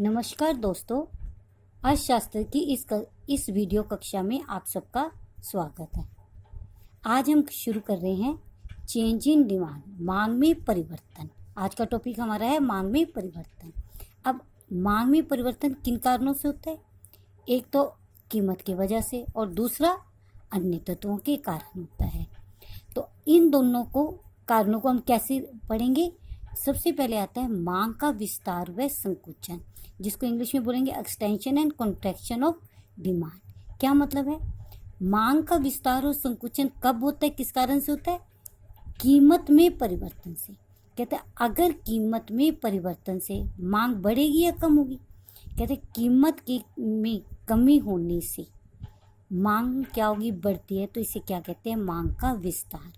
नमस्कार दोस्तों, अर्थशास्त्र की इस वीडियो कक्षा में आप सबका स्वागत है। आज हम शुरू कर रहे हैं चेंज इन डिमांड, मांग में परिवर्तन। आज का टॉपिक हमारा है मांग में परिवर्तन। अब मांग में परिवर्तन किन कारणों से होता है? एक तो कीमत की वजह से और दूसरा अन्य तत्वों के कारण होता है। तो इन दोनों कारणों को हम कैसे पढ़ेंगे? सबसे पहले आता है मांग का विस्तार व संकुचन, जिसको इंग्लिश में बोलेंगे extension and contraction of demand. क्या मतलब है? मांग का विस्तार और संकुचन कब होता है, किस कारण से होता है? कीमत में परिवर्तन से। कहते हैं अगर कीमत में परिवर्तन से मांग बढ़ेगी या कम होगी? कहते हैं कीमत की में कमी होने से मांग क्या होगी? बढ़ती है। तो इसे क्या कहते हैं? मांग का विस्तार।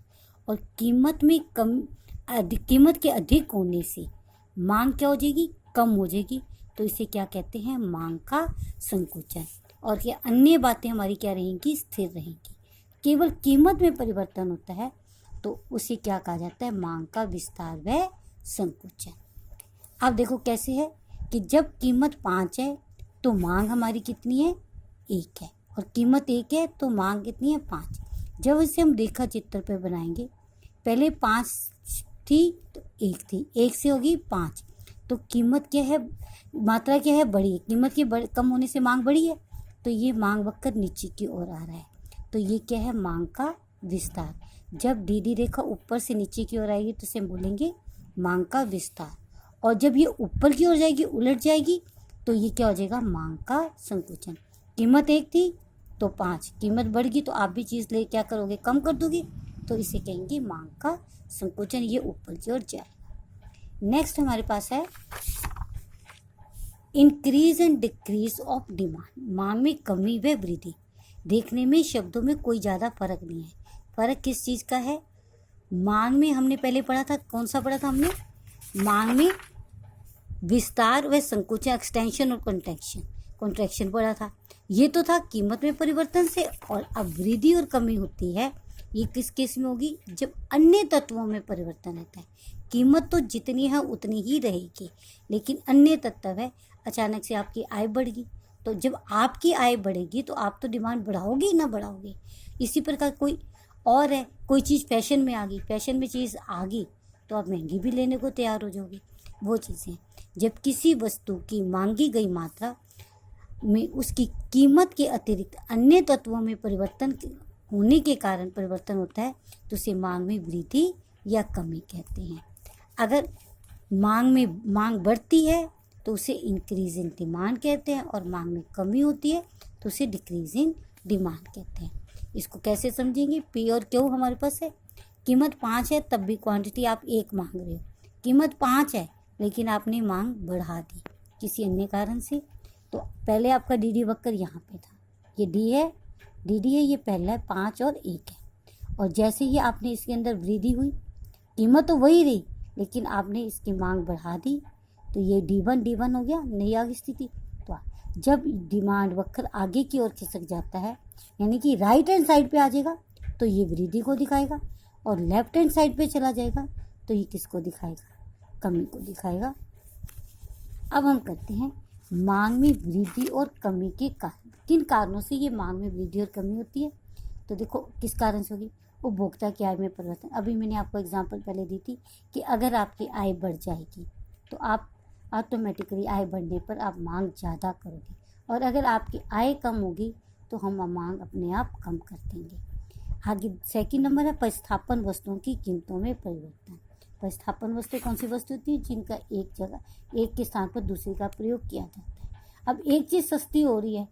और कीमत के अधिक होने से मांग क्या हो जाएगी? कम हो जाएगी। तो इसे क्या कहते हैं? मांग का संकुचन। और ये अन्य बातें हमारी क्या रहेंगी? स्थिर रहेंगी। केवल कीमत में परिवर्तन होता है तो उसे क्या कहा जाता है? मांग का विस्तार व संकुचन। अब देखो कैसे है कि जब कीमत 5 है तो मांग हमारी कितनी है? 1 है। और कीमत 1 है तो मांग कितनी है? 5। जब इसे हम रेखा चित्र पे बनाएंगे, पहले 5 थी तो 1 थी, 1 से होगी 5। तो कीमत क्या है? मात्रा क्या है? बढ़ी है। कीमत के कम होने से मांग बढ़ी है। तो ये मांग वक्र नीचे की ओर आ रहा है। तो ये क्या है? मांग का विस्तार। जब डीडी रेखा ऊपर से नीचे की ओर आएगी तो इसे बोलेंगे मांग का विस्तार। और जब ये ऊपर की ओर जाएगी, उलट जाएगी, तो ये क्या हो जाएगा? मांग का संकुचन। कीमत 1 थी तो 5, कीमत बढ़ गई तो आप भी चीज़ ले क्या करोगे? कम कर दोगे। तो इसे कहेंगे मांग का संकुचन। ये ऊपर की ओर जाएगा। नेक्स्ट हमारे पास है increase and decrease of demand, मांग में कमी व वृद्धि। देखने में शब्दों में कोई ज़्यादा फर्क नहीं है। फर्क किस चीज़ का है? मांग में हमने पहले पढ़ा था, कौन सा पढ़ा था हमने? मांग में विस्तार व संकुचन, एक्सटेंशन और कॉन्ट्रैक्शन पढ़ा था। ये तो था कीमत में परिवर्तन से। और अब वृद्धि और कमी होती है, ये किस केस में होगी? जब अन्य तत्वों में परिवर्तन होता है। कीमत तो जितनी है उतनी ही रहेगी, लेकिन अन्य तत्व है, अचानक से आपकी आय बढ़ गई। तो जब आपकी आय बढ़ेगी तो आप तो डिमांड बढ़ाओगे ना बढ़ाओगे। इसी प्रकार कोई और है, कोई चीज़ फैशन में आ गई, फैशन में चीज़ आ गई तो आप महंगी भी लेने को तैयार हो जाओगे। वो चीज़ें जब किसी वस्तु की मांगी गई मात्रा में उसकी कीमत के अतिरिक्त अन्य तत्वों में परिवर्तन होने के कारण परिवर्तन होता है तो उसे मांग में वृद्धि या कमी कहते हैं। अगर मांग बढ़ती है तो उसे इंक्रीज इन डिमांड कहते हैं, और मांग में कमी होती है तो उसे डिक्रीज इन डिमांड कहते हैं। इसको कैसे समझेंगे? पी और क्यू हमारे पास है। कीमत 5 है तब भी क्वांटिटी आप 1 मांग रहे हो। कीमत 5 है लेकिन आपने मांग बढ़ा दी किसी अन्य कारण से। तो पहले आपका डी वक्र यहाँ पे था, ये डी है, ये पहला है, 5 और 1 है। और जैसे ही आपने इसके अंदर वृद्धि हुई, कीमत तो वही रही लेकिन आपने इसकी मांग बढ़ा दी, तो ये D1 हो गया, नई आ गई स्थिति। तो जब डिमांड वक्र आगे की ओर खिसक जाता है, यानी कि राइट हैंड साइड पे आ जाएगा तो ये वृद्धि को दिखाएगा, और लेफ्ट हैंड साइड पे चला जाएगा तो ये किसको दिखाएगा? कमी को दिखाएगा। अब हम करते हैं मांग में वृद्धि और कमी के कारण। किन कारणों से ये मांग में वृद्धि और कमी होती है? तो देखो किस कारण से होगी? उपभोक्ता की आय में परिवर्तन। अभी मैंने आपको एग्जांपल पहले दी थी कि अगर आपकी आय बढ़ जाएगी तो आप ऑटोमेटिकली आय बढ़ने पर आप मांग ज़्यादा करोगे, और अगर आपकी आय कम होगी तो हम मांग अपने आप कम कर देंगे। आगे सेकंड नंबर है प्रतिस्थापन वस्तुओं की कीमतों में परिवर्तन। प्रतिस्थापन वस्तु कौन सी वस्तु होती है? जिनका एक के स्थान पर दूसरे का प्रयोग किया जाता है। अब एक चीज़ सस्ती हो रही है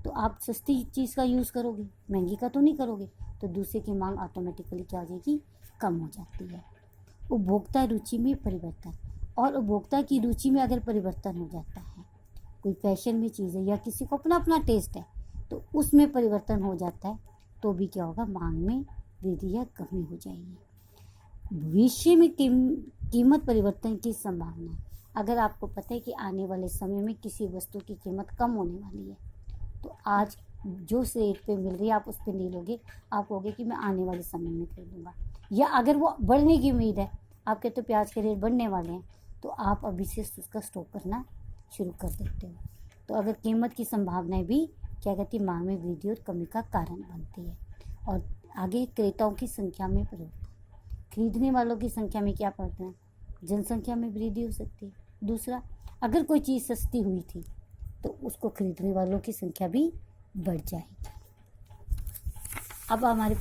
तो आप सस्ती चीज़ का यूज़ करोगे, महंगी का तो नहीं करोगे। तो दूसरे की मांग ऑटोमेटिकली क्या हो जाएगी? कम हो जाती है। उपभोक्ता रुचि में परिवर्तन, और उपभोक्ता की रुचि में अगर परिवर्तन हो जाता है, कोई फैशन में चीज़ है या किसी को अपना अपना टेस्ट है तो उसमें परिवर्तन हो जाता है तो भी क्या होगा? मांग में वृद्धि या कमी हो जाएगी। भविष्य में कीमत परिवर्तन की संभावना है। अगर आपको पता है कि आने वाले समय में किसी वस्तु की कीमत कम होने वाली है तो आज जो रेट पे मिल रही है आप उस पर नहीं लोगे, आप कहोगे कि मैं आने वाले समय में खरीदूंगा। या अगर वो बढ़ने की उम्मीद है, आप कहते हो प्याज के रेट बढ़ने वाले हैं, तो आप अभी से उसका स्टॉक करना शुरू कर देते हो। तो अगर कीमत की संभावनाएं भी क्या कहती है, मांग में वृद्धि और कमी का कारण बनती है। और आगे क्रेताओं की संख्या में परिवर्तन, खरीदने वालों की संख्या में क्या पड़ता है, जनसंख्या में वृद्धि हो सकती है। दूसरा, अगर कोई चीज़ सस्ती हुई थी तो उसको खरीदने वालों की संख्या भी बढ़ जाएगी। अब हमारे